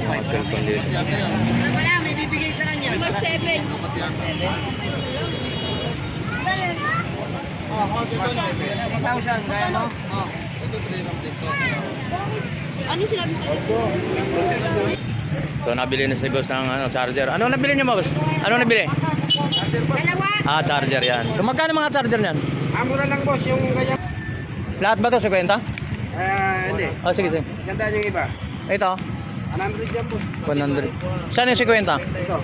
Mga cellphone dito. Wala, may bibigay sa kanya. Number 7. Oh, 1,000, kaya mo? Oh. Ano sinabi mo? So nabili na si boss ng charger. Ano nabili niyo boss? Ano nabili? Dalawa. Ah, charger yan. So magkano mga charger niyan? Mura lang boss, yung ganyan. Lahat ba to 50? Hindi. Oh, sige, sige. Isandaan yung iba. Ito, 100 yan boss. 100. Saan yung 50? Ito.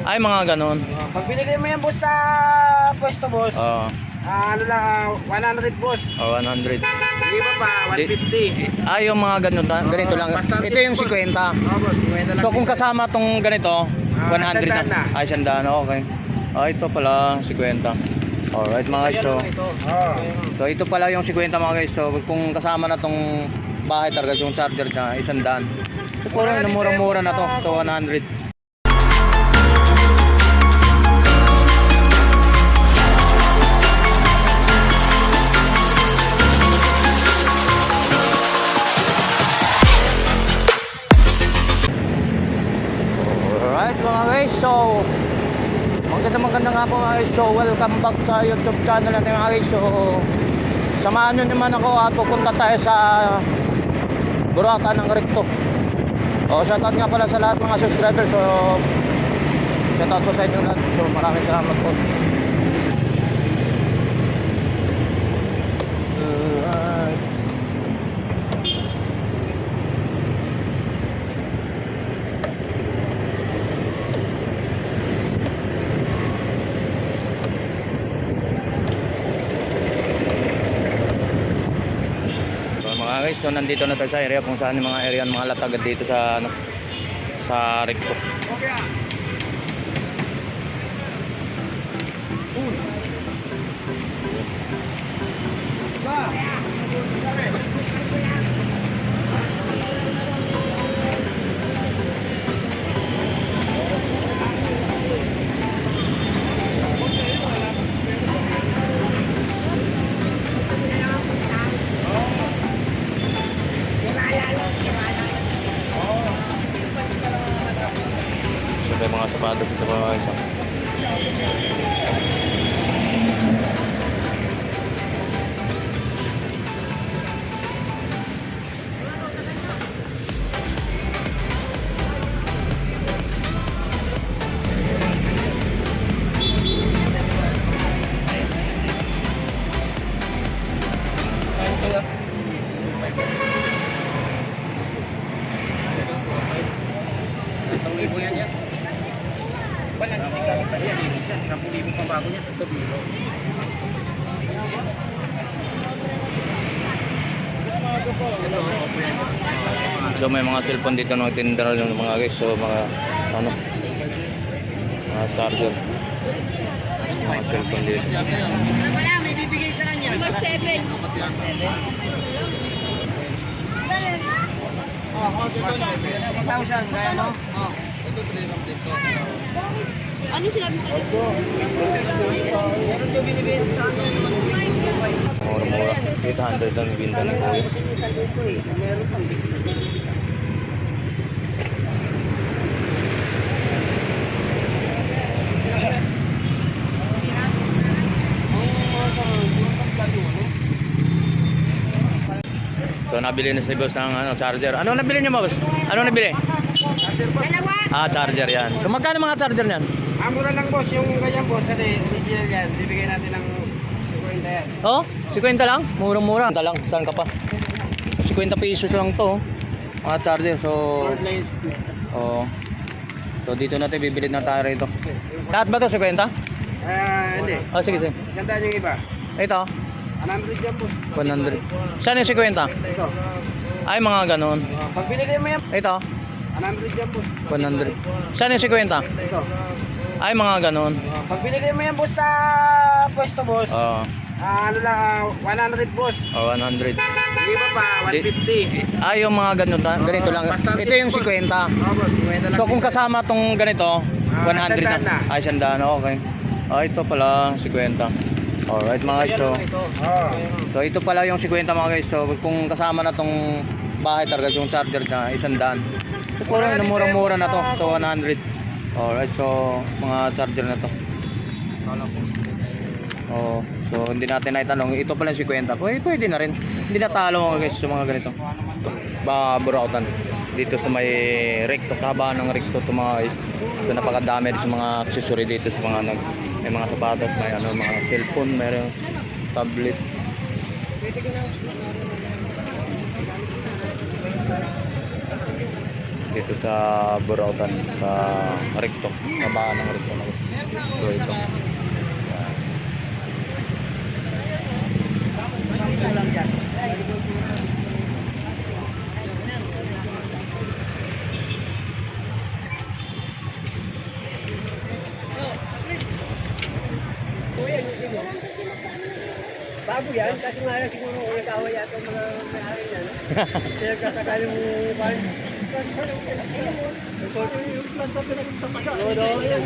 Ay, mga ganun. Pag binili mo yan boss sa pwesto boss, Oo. ano lang, 100 boss. Oh, 100. Hindi ba pa, 150. Ay, yung mga ganun, ganito lang. Bastante Ito yung 50. Oo boss, 50 lang. So kung kasama tong ganito, 100 sandaan na. na. Ay, sandaan. Okay. Ah, ito pala, 50. Alright mga guys, so ito pala yung 50 mga guys. So kung kasama na tong bahay talaga yung charger na 100. So parang murang-mura na to. So 100. Alright mga guys, so magandang nga po mga guys. So welcome back sa YouTube channel natin mga guys. So samahan nyo naman ako at pupunta tayo sa Buratan ng Recto. O shoutout nga pala sa lahat mga subscribers. So shoutout po sa inyo lahat. So maraming salamat po. Alright. Mga guys, so nandito na tayo sa area kung saan yung mga area ng mga latagad dito sa sa Recto. So may mga sapatos dito mga guys. Itong libo yan yan. Wala na gamit pa yan. Isa, 10,000 pang bago niya. Ito bigo. So may mga cellphone dito na tinda ng mga guys. So mga mga charger. Mga cellphone dito. Wala, may bibigay sa kanya. Number 7. Oh, 1,000, kaya mo? Oh. Ano sinabi mo? Meron yung binibigay sa akin. Mura-mura. 800 lang yung binta ni Kuya. Meron pang So nabili na si boss ng charger. Ano nabili niyo boss? Ano nabili? Dalawa. Ah, charger yan. So magkano mga charger niyan? mura lang boss, yung ganyan boss, kasi original yan. Bibigyan natin ng 50 yan. Oh, 50 lang? Murang-mura. Lang, saan ka pa? 50 pesos lang to. Mga charger. So oh. So dito natin bibili na tayo rito. Lahat ba to 50? Hindi. Oh, sige, sige. Isandaan yung iba. Ito, 100 yan boss. 100. Saan yung 50? Ito. Ay, mga ganun. Pag binili mo yan, Ito, 100 yan boss. 100. Saan yung 50? Ito. Ay, mga ganun. Pag binili mo yan boss sa pwesto boss, Oh, ano lang, 100 boss. oh 100. Hindi ba pa, 150. Ay, yung mga ganun, ganito lang. Bastante Ito yung 50. Oh boss, 50 lang. So kung kasama tong ganito, 100 sandaan na. na. Ay, sandaan. Okay. Ah, ito pala 50. Alright mga guys. So ito pala yung 50 mga guys. So kung kasama na tong bahay talaga yung charger na 100. Siguro yung murang-mura na to. So 100. Alright, so mga charger na to. Kala ko. Oo. So hindi natin naitanong. Ito pala 50. Pwede na rin. Hindi na talo mga guys sa mga ganito. Burautan. Dito sa may recto, kahabaan ng recto to mga guys. So napakadami rin sa mga accessory dito sa mga may mga sapatos, may ano, mga cellphone, mayroong tablet. Dito sa Burautan, sa recto, kahabaan ng recto. So ito. Bago yan, kasi nga lang siguro nag-away yata mga may-ari yan. Kaya katagalin mo pan. Yung plan sa pinag-usapan. Oo, yan.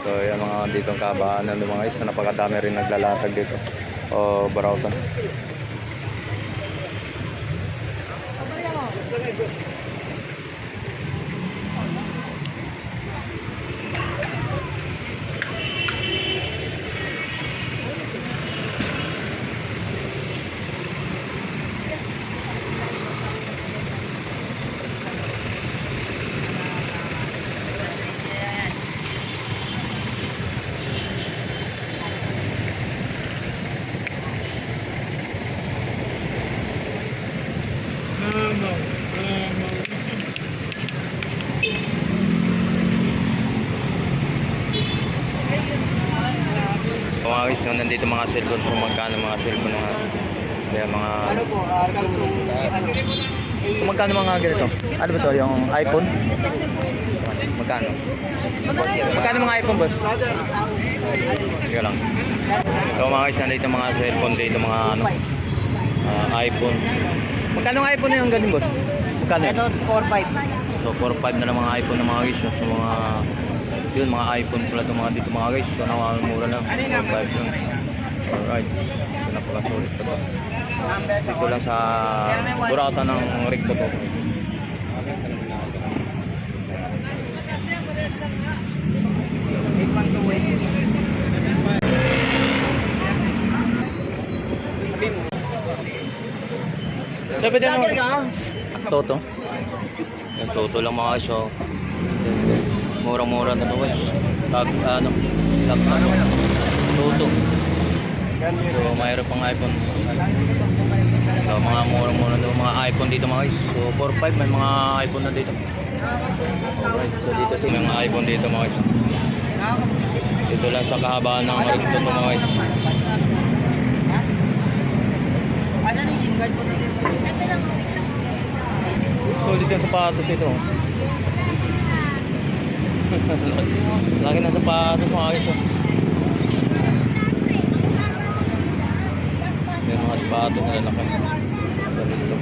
So yung mga ditong kabaan ng mga guys, napakadami rin naglalatag dito. O Burautan. Mga guys, nandito mga cellphone, so magkano mga cellphone na kaya mga so magkano mga ganito? Ano ba to, yung iPhone? Magkano? Magkano mga iPhone, boss? Sige lang. So mga guys, nandito mga cellphone dito, mga ano, iPhone. Magkano ang iPhone na yung ganun, boss? Magkano yun? Ito, 4-5. So 4.5 na lang mga iPhone na mga guys. So mga yun, mga iPhone pala itong mga dito mga guys. So nakamura lang. 4.5 lang. Alright. So napakasulit ito. Dito lang sa Burautan ng recto to. Dapat yan Toto. Yung Toto lang mga guys. So murang-mura na to guys. Tag ano Toto. So mayroon pang iPhone. So mga murang-mura na mga iPhone dito mga guys. So 4.5 may mga iPhone na dito. Alright, so dito sa may mga iPhone dito mga guys. Dito lang sa kahabaan ng recto to mga guys. Asan yung SIM card ko? Solid yung sapatos dito. Lagi ng sapatos mga guys. May mga sapatos na lalaki. Solid to.